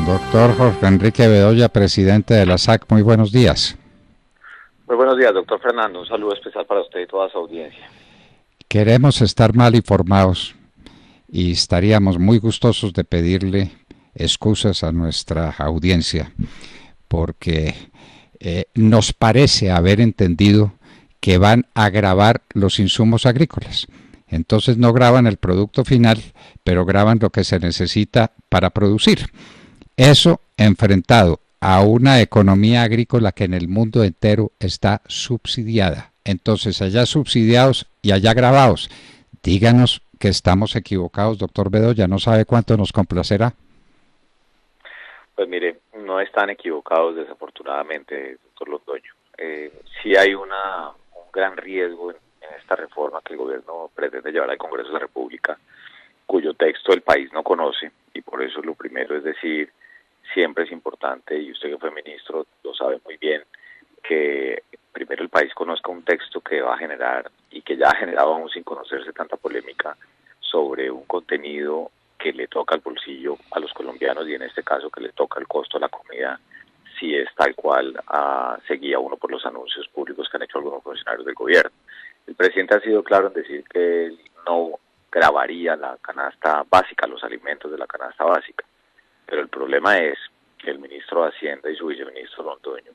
Doctor Jorge Enrique Bedoya, presidente de la SAC, muy buenos días. Muy buenos días, doctor Fernando. Un saludo especial para usted y toda su audiencia. Queremos estar mal informados y estaríamos muy gustosos de pedirle excusas a nuestra audiencia, porque nos parece haber entendido que van a grabar los insumos agrícolas. Entonces no graban el producto final, pero graban lo que se necesita para producir. Eso enfrentado a una economía agrícola que en el mundo entero está subsidiada. Entonces, allá subsidiados y allá gravados. Díganos que estamos equivocados, doctor Bedoya, ¿no sabe cuánto nos complacerá? Pues mire, no están equivocados desafortunadamente, doctor Londoño. Sí hay un gran riesgo en esta reforma que el gobierno pretende llevar al Congreso de la República, cuyo texto el país no conoce, y por eso lo primero es decir, siempre es importante, y usted que fue ministro lo sabe muy bien, que primero el país conozca un texto que va a generar, y que ya ha generado aún sin conocerse tanta polémica, sobre un contenido que le toca al bolsillo a los colombianos, y en este caso que le toca el costo de la comida, si es tal cual seguía uno por los anuncios públicos que han hecho algunos funcionarios del gobierno. El presidente ha sido claro en decir que él no grabaría la canasta básica, los alimentos de la canasta básica, pero el problema es que el ministro de Hacienda y su viceministro Londoño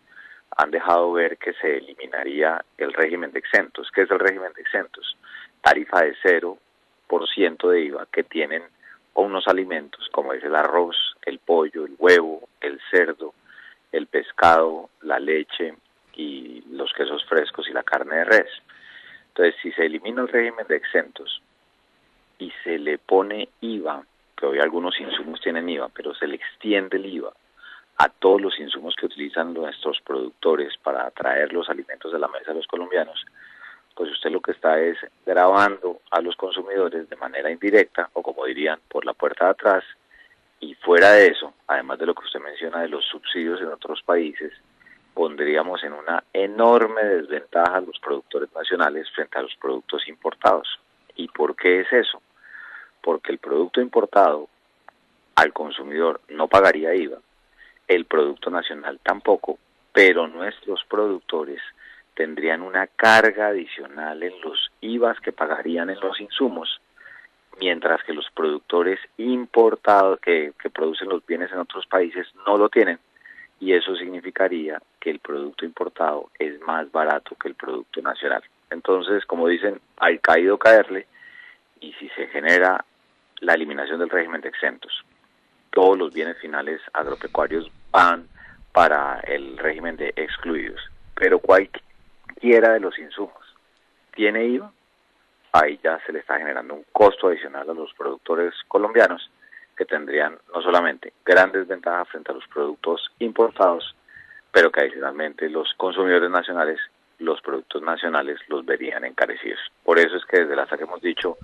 han dejado ver que se eliminaría el régimen de exentos. ¿Qué es el régimen de exentos? Tarifa de 0% de IVA que tienen unos alimentos como es el arroz, el pollo, el huevo, el cerdo, el pescado, la leche y los quesos frescos y la carne de res. Entonces, si se elimina el régimen de exentos y se le pone IVA, que hoy algunos insumos tienen IVA, pero se le extiende el IVA a todos los insumos que utilizan nuestros productores para traer los alimentos de la mesa de los colombianos, pues usted lo que está es gravando a los consumidores de manera indirecta, o como dirían, por la puerta de atrás, y fuera de eso, además de lo que usted menciona de los subsidios en otros países, pondríamos en una enorme desventaja a los productores nacionales frente a los productos importados. ¿Y por qué es eso? Porque el producto importado al consumidor no pagaría IVA, el producto nacional tampoco, pero nuestros productores tendrían una carga adicional en los IVAs que pagarían en los insumos, mientras que los productores importados que producen los bienes en otros países no lo tienen, y eso significaría que el producto importado es más barato que el producto nacional. Entonces, como dicen, al caído caerle, y si se genera la eliminación del régimen de exentos, todos los bienes finales agropecuarios van para el régimen de excluidos, pero cualquiera de los insumos tiene IVA, ahí ya se le está generando un costo adicional a los productores colombianos, que tendrían no solamente grandes ventajas frente a los productos importados, pero que adicionalmente los consumidores nacionales, los productos nacionales los verían encarecidos. Por eso es que desde la SAC hemos dicho,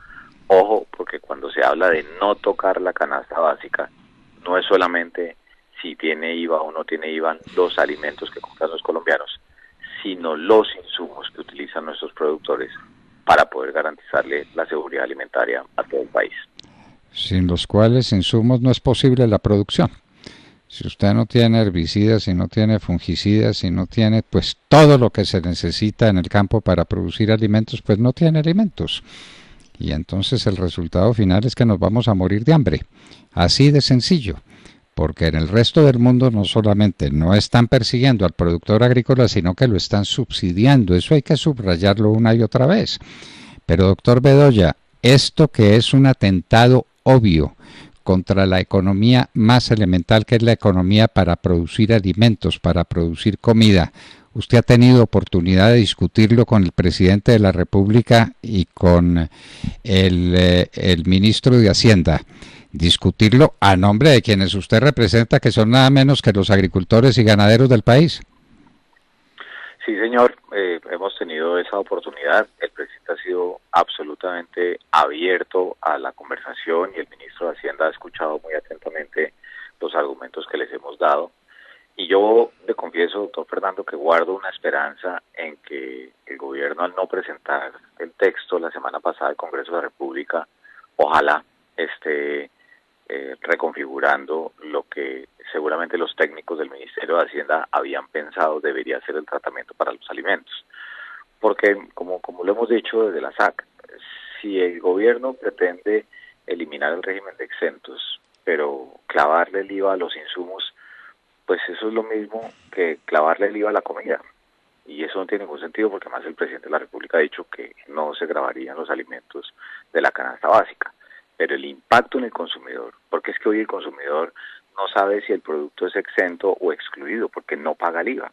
ojo, porque cuando se habla de no tocar la canasta básica, no es solamente si tiene IVA o no tiene IVA los alimentos que compran los colombianos, sino los insumos que utilizan nuestros productores para poder garantizarle la seguridad alimentaria a todo el país. Sin los cuales insumos no es posible la producción. Si usted no tiene herbicidas, si no tiene fungicidas, si no tiene pues todo lo que se necesita en el campo para producir alimentos, pues no tiene alimentos. Y entonces el resultado final es que nos vamos a morir de hambre. Así de sencillo. Porque en el resto del mundo no solamente no están persiguiendo al productor agrícola, sino que lo están subsidiando. Eso hay que subrayarlo una y otra vez. Pero doctor Bedoya, esto que es un atentado obvio contra la economía más elemental, que es la economía para producir alimentos, para producir comida, ¿usted ha tenido oportunidad de discutirlo con el presidente de la República y con el ministro de Hacienda? Discutirlo a nombre de quienes usted representa, que son nada menos que los agricultores y ganaderos del país. Sí, señor, hemos tenido esa oportunidad. El presidente ha sido absolutamente abierto a la conversación, y el ministro de Hacienda ha escuchado muy atentamente los argumentos que les hemos dado. Y yo le confieso, doctor Fernando, que guardo una esperanza en que el gobierno, al no presentar el texto la semana pasada al Congreso de la República, ojalá esté reconfigurando lo que seguramente los técnicos del Ministerio de Hacienda habían pensado debería ser el tratamiento para los alimentos. Porque, como lo hemos dicho desde la SAC, si el gobierno pretende eliminar el régimen de exentos, pero clavarle el IVA a los insumos, pues eso es lo mismo que clavarle el IVA a la comida. Y eso no tiene ningún sentido porque además el presidente de la República ha dicho que no se grabarían los alimentos de la canasta básica. Pero el impacto en el consumidor, porque es que hoy el consumidor no sabe si el producto es exento o excluido porque no paga el IVA.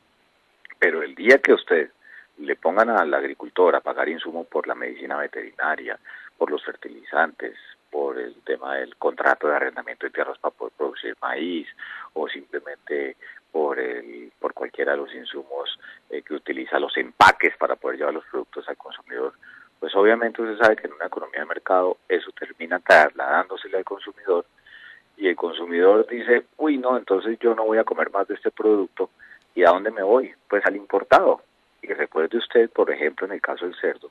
Pero el día que usted le pongan al agricultor a pagar insumos por la medicina veterinaria, por los fertilizantes, por el tema del contrato de arrendamiento de tierras para poder producir maíz, o simplemente por cualquiera de los insumos que utiliza, los empaques para poder llevar los productos al consumidor, pues obviamente usted sabe que en una economía de mercado eso termina trasladándosele al consumidor, y el consumidor dice, uy no, entonces yo no voy a comer más de este producto, ¿y a dónde me voy? Pues al importado. Y recuerde usted, por ejemplo, en el caso del cerdo,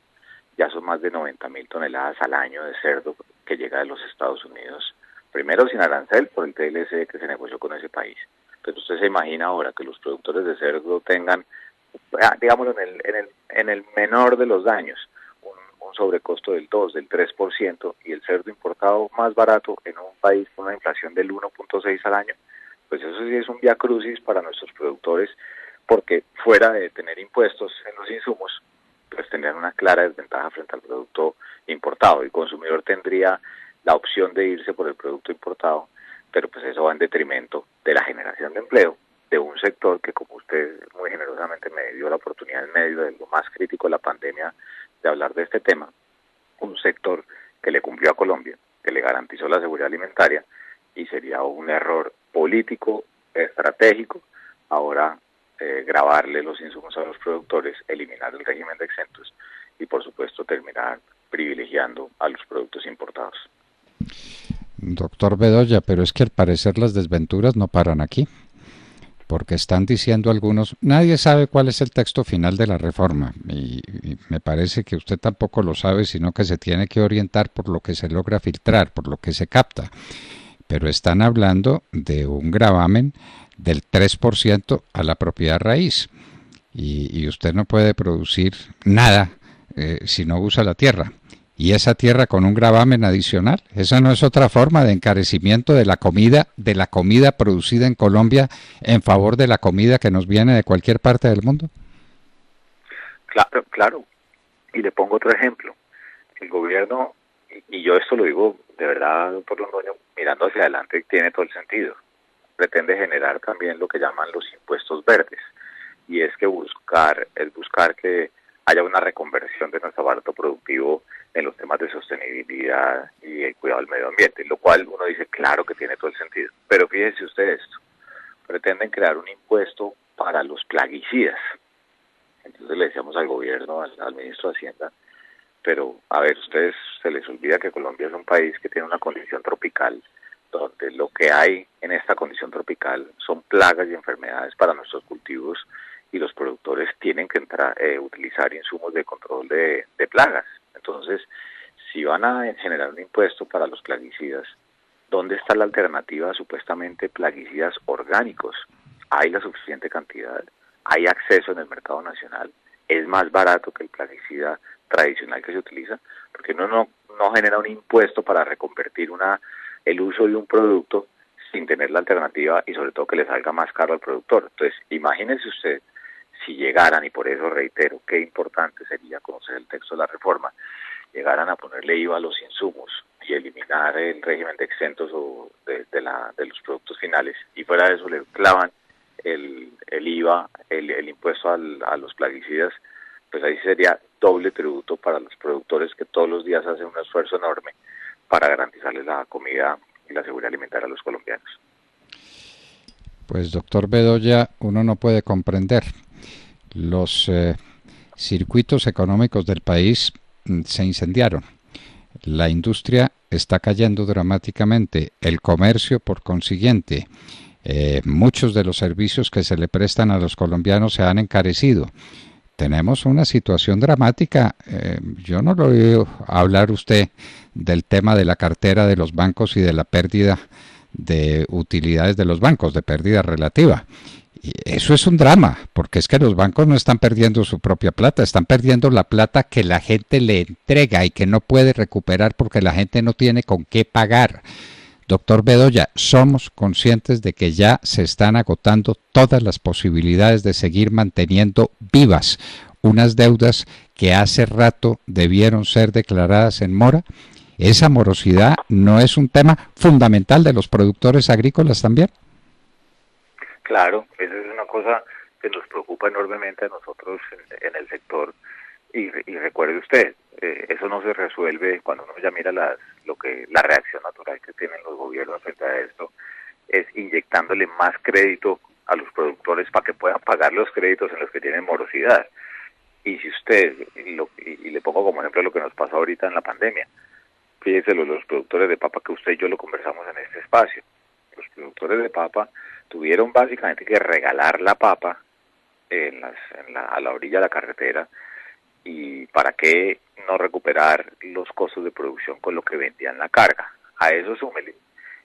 ya son más de 90.000 toneladas al año de cerdo que llega de los Estados Unidos, primero sin arancel por el TLC que se negoció con ese país. Pero usted se imagina ahora que los productores de cerdo tengan, digámoslo, en el menor de los daños, un sobrecosto del 2, del 3%, y el cerdo importado más barato en un país con una inflación del 1.6 al año, pues eso sí es un viacrucis para nuestros productores, porque fuera de tener impuestos en los insumos, pues tendrían una clara desventaja frente al producto importado. El consumidor tendría la opción de irse por el producto importado, pero pues eso va en detrimento de la generación de empleo de un sector que, como usted muy generosamente me dio la oportunidad en medio de lo más crítico de la pandemia de hablar de este tema, un sector que le cumplió a Colombia, que le garantizó la seguridad alimentaria, y sería un error político, estratégico, ahora grabarle los insumos a los productores, eliminar el régimen de exentos y por supuesto terminar privilegiando a los productos importados. Doctor Bedoya, pero es que al parecer las desventuras no paran aquí, porque están diciendo algunos, nadie sabe cuál es el texto final de la reforma, y me parece que usted tampoco lo sabe, sino que se tiene que orientar por lo que se logra filtrar, por lo que se capta, pero están hablando de un gravamen del 3% a la propiedad raíz, y usted no puede producir nada si no usa la tierra, y esa tierra con un gravamen adicional. ¿Esa no es otra forma de encarecimiento de la comida producida en Colombia en favor de la comida que nos viene de cualquier parte del mundo? Claro, y le pongo otro ejemplo. El gobierno, y yo esto lo digo de verdad, por Londoño, mirando hacia adelante, tiene todo el sentido, pretende generar también lo que llaman los impuestos verdes, y es que buscar que haya una reconversión de nuestro aparato productivo en los temas de sostenibilidad y el cuidado del medio ambiente, lo cual uno dice, claro que tiene todo el sentido. Pero fíjese usted esto, pretenden crear un impuesto para los plaguicidas. Entonces le decíamos al gobierno, al ministro de Hacienda, pero a ver, ustedes se les olvida que Colombia es un país que tiene una condición tropical, donde lo que hay en esta condición tropical son plagas y enfermedades para nuestros cultivos, y los productores tienen que utilizar insumos de control de plagas. Entonces, si van a generar un impuesto para los plaguicidas, ¿dónde está la alternativa a supuestamente plaguicidas orgánicos? ¿Hay la suficiente cantidad? ¿Hay acceso en el mercado nacional? ¿Es más barato que el plaguicida tradicional que se utiliza? Porque uno no genera un impuesto para reconvertir el uso de un producto sin tener la alternativa, y sobre todo que le salga más caro al productor. Entonces, imagínese usted si llegaran, y por eso reitero, qué importante sería conocer el texto de la reforma, llegaran a ponerle IVA a los insumos y eliminar el régimen de exentos o de los productos finales, y fuera de eso le clavan el IVA, el impuesto a los plaguicidas, pues ahí sería doble tributo para los productores que todos los días hacen un esfuerzo enorme para garantizarles la comida y la seguridad alimentaria a los colombianos. Pues doctor Bedoya, uno no puede comprender. Los circuitos económicos del país se incendiaron. La industria está cayendo dramáticamente. El comercio, por consiguiente, muchos de los servicios que se le prestan a los colombianos se han encarecido. tenemos una situación dramática. Yo no lo he oído hablar usted del tema de la cartera de los bancos y de la pérdida de utilidades de los bancos, de pérdida relativa. Y eso es un drama, porque es que los bancos no están perdiendo su propia plata, están perdiendo la plata que la gente le entrega y que no puede recuperar porque la gente no tiene con qué pagar. Doctor Bedoya, somos conscientes de que ya se están agotando todas las posibilidades de seguir manteniendo vivas unas deudas que hace rato debieron ser declaradas en mora. ¿Esa morosidad no es un tema fundamental de los productores agrícolas también? Claro, esa es una cosa que nos preocupa enormemente a nosotros en el sector. Y recuerde usted, eso no se resuelve cuando uno ya mira la reacción natural que tienen los gobiernos frente a esto, es inyectándole más crédito a los productores para que puedan pagar los créditos en los que tienen morosidad. Y si usted, y le pongo como ejemplo lo que nos pasó ahorita en la pandemia, fíjese los productores de papa que usted y yo lo conversamos en este espacio. Los productores de papa tuvieron básicamente que regalar la papa a la orilla de la carretera, y para qué no recuperar los costos de producción con lo que vendían la carga. A eso súmele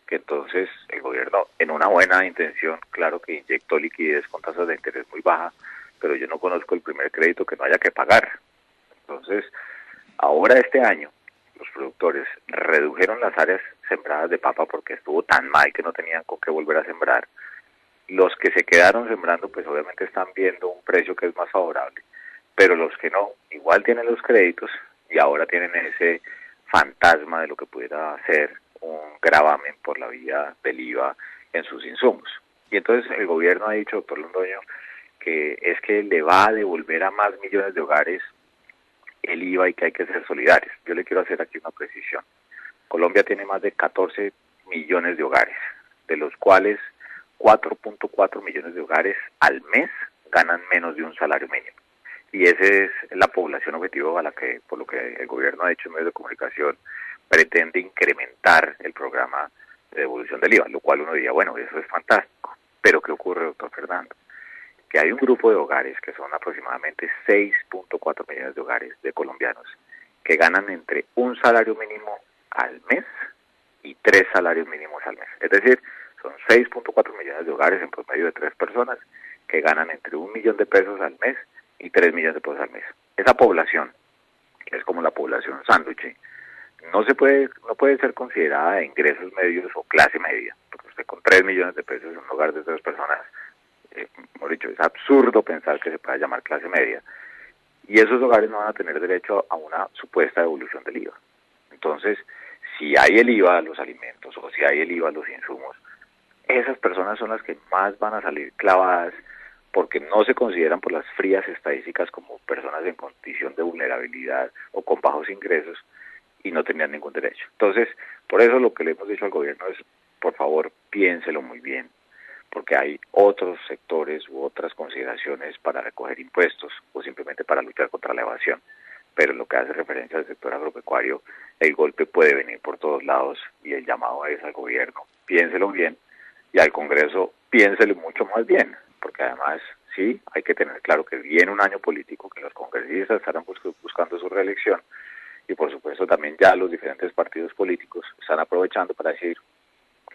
que entonces el gobierno, en una buena intención, claro que inyectó liquidez con tasas de interés muy bajas, pero yo no conozco el primer crédito que no haya que pagar. Entonces, ahora este año, los productores redujeron las áreas sembradas de papa porque estuvo tan mal que no tenían con qué volver a sembrar. Los que se quedaron sembrando, pues obviamente están viendo un precio que es más favorable, pero los que no, igual tienen los créditos y ahora tienen ese fantasma de lo que pudiera ser un gravamen por la vía del IVA en sus insumos. Y entonces el gobierno ha dicho, doctor Londoño, que es que le va a devolver a más millones de hogares el IVA y que hay que ser solidarios. Yo le quiero hacer aquí una precisión. Colombia tiene más de 14 millones de hogares, de los cuales 4.4 millones de hogares al mes ganan menos de un salario mínimo. Y esa es la población objetivo a la que, por lo que el gobierno ha hecho en medios de comunicación, pretende incrementar el programa de devolución del IVA, lo cual uno diría, bueno, eso es fantástico. Pero ¿qué ocurre, doctor Fernando? Que hay un grupo de hogares, que son aproximadamente 6.4 millones de hogares de colombianos, que ganan entre un salario mínimo al mes y 3 salarios mínimos al mes. Es decir, son 6.4 millones de hogares en promedio de 3 personas que ganan entre 1 millón de pesos al mes y 3 millones de pesos al mes. Esa población, que es como la población sándwich, no puede ser considerada de ingresos medios o clase media, porque usted con 3 millones de pesos en un hogar de 3 personas, mejor dicho, es absurdo pensar que se pueda llamar clase media. Y esos hogares no van a tener derecho a una supuesta devolución del IVA. Entonces, si hay el IVA a los alimentos o si hay el IVA a los insumos, esas personas son las que más van a salir clavadas porque no se consideran por las frías estadísticas como personas en condición de vulnerabilidad o con bajos ingresos y no tenían ningún derecho. Entonces, por eso lo que le hemos dicho al gobierno es, por favor, piénselo muy bien, porque hay otros sectores u otras consideraciones para recoger impuestos o simplemente para luchar contra la evasión. Pero en lo que hace referencia al sector agropecuario, el golpe puede venir por todos lados y el llamado es al gobierno, piénselo bien, y al Congreso, piénselo mucho más bien, porque además, sí, hay que tener claro que viene un año político, que los congresistas estarán buscando su reelección, y por supuesto también ya los diferentes partidos políticos están aprovechando para decir,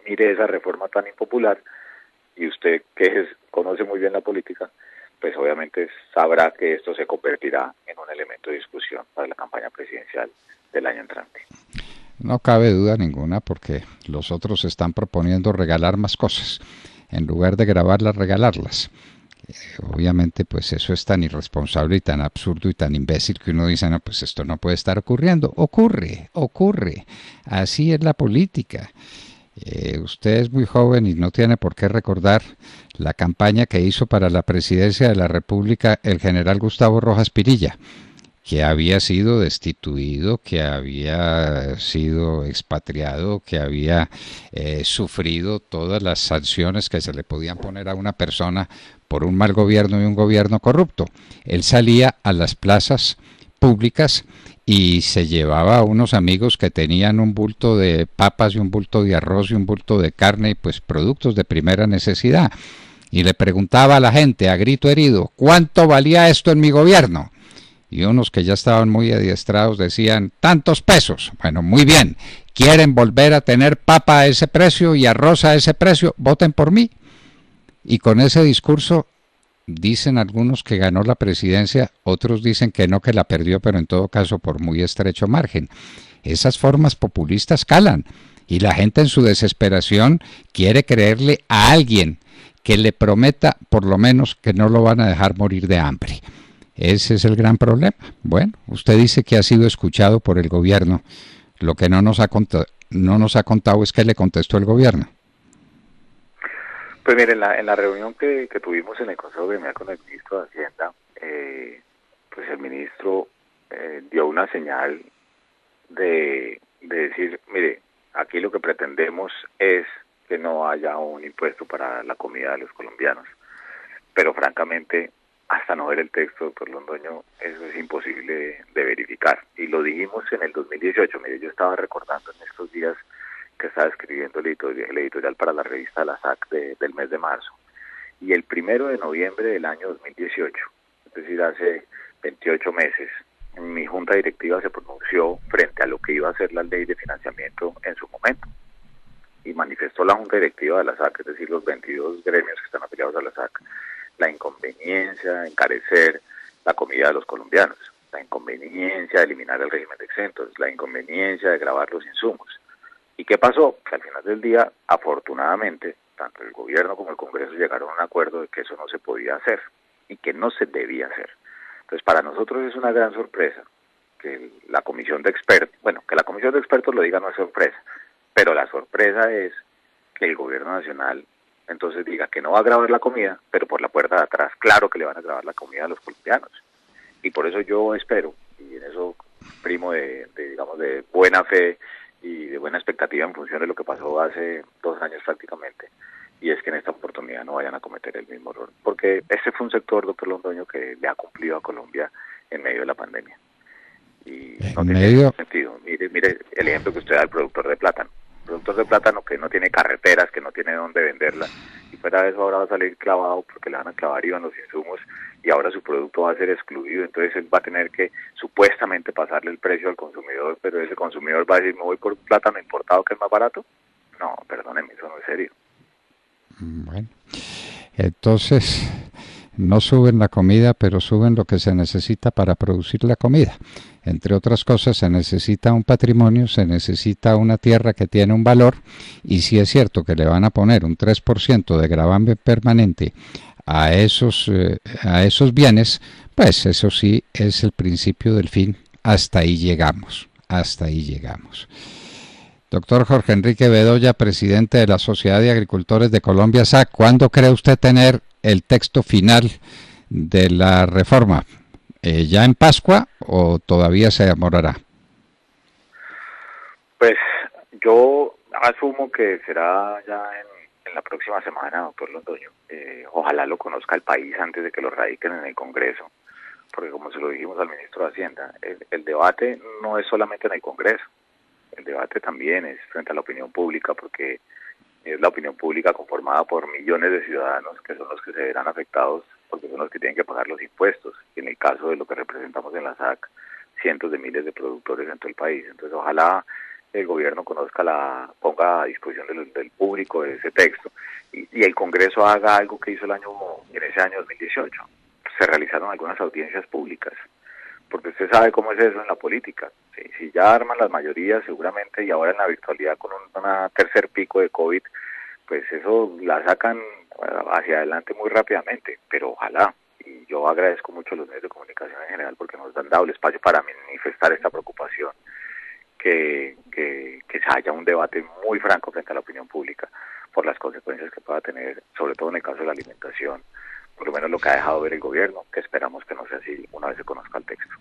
mire esa reforma tan impopular, y usted que conoce muy bien la política, pues obviamente sabrá que esto se convertirá en un elemento de discusión para la campaña presidencial del año entrante. No cabe duda ninguna, porque los otros están proponiendo regalar más cosas, en lugar de grabarlas, regalarlas. Obviamente, pues eso es tan irresponsable y tan absurdo y tan imbécil que uno dice, no, pues esto no puede estar ocurriendo. Ocurre. Así es la política. Usted es muy joven y no tiene por qué recordar la campaña que hizo para la presidencia de la República el general Gustavo Rojas Pinilla, que había sido destituido, que había sido expatriado, que había sufrido todas las sanciones que se le podían poner a una persona por un mal gobierno y un gobierno corrupto. Él salía a las plazas públicas y se llevaba a unos amigos que tenían un bulto de papas y un bulto de arroz y un bulto de carne, pues productos de primera necesidad. y le preguntaba a la gente a grito herido, ¿cuánto valía esto en mi gobierno? Y unos que ya estaban muy adiestrados decían, tantos pesos. Bueno, muy bien, ¿quieren volver a tener papa a ese precio y arroz a ese precio? Voten por mí. Y con ese discurso dicen algunos que ganó la presidencia, otros dicen que no, que la perdió, pero en todo caso por muy estrecho margen. Esas formas populistas calan y la gente en su desesperación quiere creerle a alguien que le prometa por lo menos que no lo van a dejar morir de hambre. Ese es el gran problema. Bueno, usted dice que ha sido escuchado por el gobierno. Lo que no nos ha contado es qué le contestó el gobierno. Pues mire, en la reunión que tuvimos en el Consejo Gremial con el ministro de Hacienda, pues el ministro dio una señal de decir, mire, aquí lo que pretendemos es que no haya un impuesto para la comida de los colombianos, pero francamente, hasta no ver el texto, doctor Londoño, eso es imposible de verificar. Y lo dijimos en el 2018, mire, yo estaba recordando en estos días que estaba escribiendo el editorial para la revista La SAC del mes de marzo. Y el 1 de noviembre del año 2018, es decir, hace 28 meses, mi junta directiva se pronunció frente a lo que iba a ser la ley de financiamiento en su momento. Y manifestó la junta directiva de la SAC, es decir, los 22 gremios que están afiliados a la SAC, la inconveniencia de encarecer la comida de los colombianos, la inconveniencia de eliminar el régimen de exentos, la inconveniencia de gravar los insumos. ¿Y qué pasó? Que al final del día, afortunadamente, tanto el gobierno como el Congreso llegaron a un acuerdo de que eso no se podía hacer y que no se debía hacer. Entonces, para nosotros es una gran sorpresa que la comisión de expertos, bueno, que la comisión de expertos lo diga no es sorpresa, pero la sorpresa es que el gobierno nacional entonces diga que no va a grabar la comida, pero por la puerta de atrás, claro que le van a grabar la comida a los colombianos. Y por eso yo espero, y en eso primo digamos, de buena fe y de buena expectativa en función de lo que pasó hace 2 años prácticamente, y es que en esta oportunidad no vayan a cometer el mismo error. Porque ese fue un sector, doctor Londoño, que le ha cumplido a Colombia en medio de la pandemia. Y no tiene sentido. Mire el ejemplo que usted da del productor de plátano. Productor de plátano que no tiene carreteras, que no tiene dónde venderla, y fuera de eso ahora va a salir clavado porque le van a clavar IVA en los insumos y ahora su producto va a ser excluido, entonces él va a tener que supuestamente pasarle el precio al consumidor, pero ese consumidor va a decir, me voy por plátano importado que es más barato. No, perdónenme, eso no es serio. Bueno, entonces no suben la comida, pero suben lo que se necesita para producir la comida. Entre otras cosas, se necesita un patrimonio, se necesita una tierra que tiene un valor, y si es cierto que le van a poner un 3% de gravamen permanente a esos bienes, pues eso sí es el principio del fin. Hasta ahí llegamos, hasta ahí llegamos. Doctor Jorge Enrique Bedoya, presidente de la Sociedad de Agricultores de Colombia, SAC, ¿cuándo cree usted tener el texto final de la reforma? ¿Ya en Pascua o todavía se demorará? Pues yo asumo que será ya en la próxima semana, doctor Londoño. Ojalá lo conozca el país antes de que lo radiquen en el Congreso, porque como se lo dijimos al ministro de Hacienda, el debate no es solamente en el Congreso, el debate también es frente a la opinión pública, porque es la opinión pública conformada por millones de ciudadanos que son los que se verán afectados porque son los que tienen que pagar los impuestos. Y en el caso de lo que representamos en la SAC, cientos de miles de productores en todo el país. Entonces ojalá el gobierno ponga a disposición del público ese texto y el Congreso haga algo que hizo en ese año 2018. Se realizaron algunas audiencias públicas, porque usted sabe cómo es eso en la política. ¿Sí? Si ya arman las mayorías seguramente, y ahora en la virtualidad con un tercer pico de COVID, pues eso la sacan hacia adelante muy rápidamente, pero ojalá. Y yo agradezco mucho a los medios de comunicación en general porque nos han dado el espacio para manifestar esta preocupación, que se haya un debate muy franco frente a la opinión pública por las consecuencias que pueda tener, sobre todo en el caso de la alimentación, por lo menos lo que ha dejado ver el gobierno, que esperamos que no sea así una vez se conozca el texto.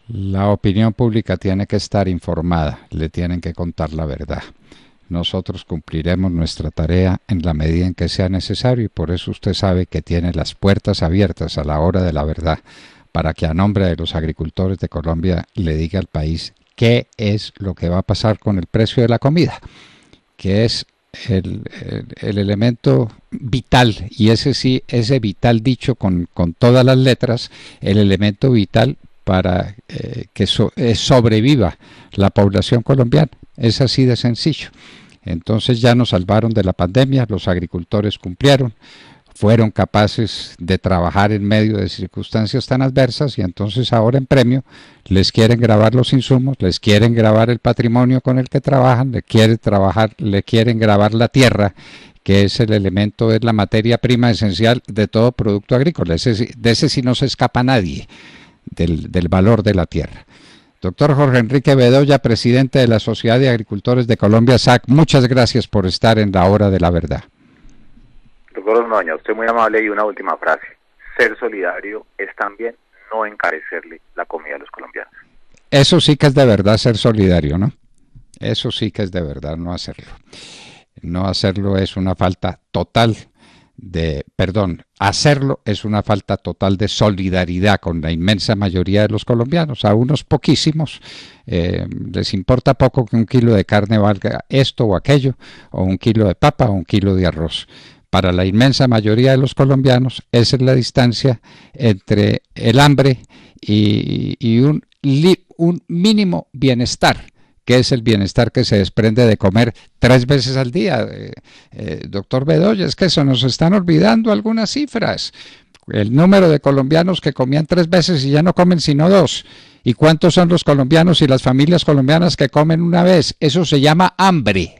La opinión pública tiene que estar informada, le tienen que contar la verdad. Nosotros cumpliremos nuestra tarea en la medida en que sea necesario, y por eso usted sabe que tiene las puertas abiertas a la hora de la verdad, para que a nombre de los agricultores de Colombia le diga al país qué es lo que va a pasar con el precio de la comida, que es el elemento vital, y ese sí, ese vital dicho con todas las letras, el elemento vital para que sobreviva la población colombiana. Es así de sencillo. Entonces ya nos salvaron de la pandemia, los agricultores cumplieron, fueron capaces de trabajar en medio de circunstancias tan adversas, y entonces ahora en premio les quieren grabar los insumos, les quieren grabar el patrimonio con el que trabajan, le quieren grabar la tierra, que es el elemento, es la materia prima esencial de todo producto agrícola. De ese sí no se escapa nadie, del valor de la tierra. Doctor Jorge Enrique Bedoya, presidente de la Sociedad de Agricultores de Colombia, SAC, muchas gracias por estar en la hora de la verdad. Doctor Ordóñez, usted muy amable, y una última frase: ser solidario es también no encarecerle la comida a los colombianos. Eso sí que es de verdad ser solidario, ¿no? Eso sí que es de verdad no hacerlo. No hacerlo es una falta total hacerlo es una falta total de solidaridad con la inmensa mayoría de los colombianos. A unos poquísimos les importa poco que un kilo de carne valga esto o aquello, o un kilo de papa o un kilo de arroz. Para la inmensa mayoría de los colombianos, esa es la distancia entre el hambre y un mínimo bienestar, que es el bienestar que se desprende de comer 3 veces al día. Doctor Bedoya, es que se nos están olvidando algunas cifras. El número de colombianos que comían 3 veces y ya no comen sino 2. ¿Y cuántos son los colombianos y las familias colombianas que comen una vez? Eso se llama hambre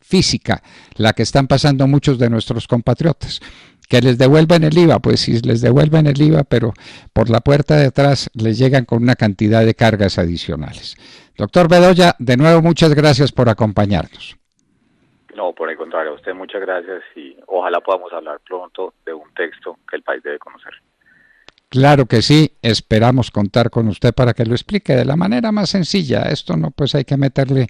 física, la que están pasando muchos de nuestros compatriotas. Que les devuelven el IVA, pues sí, les devuelven el IVA, pero por la puerta de atrás les llegan con una cantidad de cargas adicionales. Doctor Bedoya, de nuevo muchas gracias por acompañarnos. No, por el contrario, a usted muchas gracias, y ojalá podamos hablar pronto de un texto que el país debe conocer. Claro que sí, esperamos contar con usted para que lo explique de la manera más sencilla. Esto no, pues hay que meterle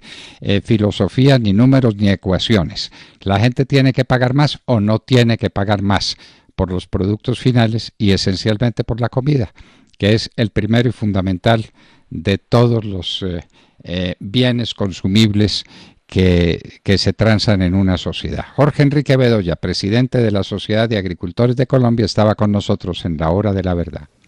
filosofía, ni números, ni ecuaciones. La gente tiene que pagar más o no tiene que pagar más por los productos finales, y esencialmente por la comida, que es el primero y fundamental de todos los bienes consumibles que se transan en una sociedad. Jorge Enrique Bedoya, presidente de la Sociedad de Agricultores de Colombia, estaba con nosotros en la hora de la verdad.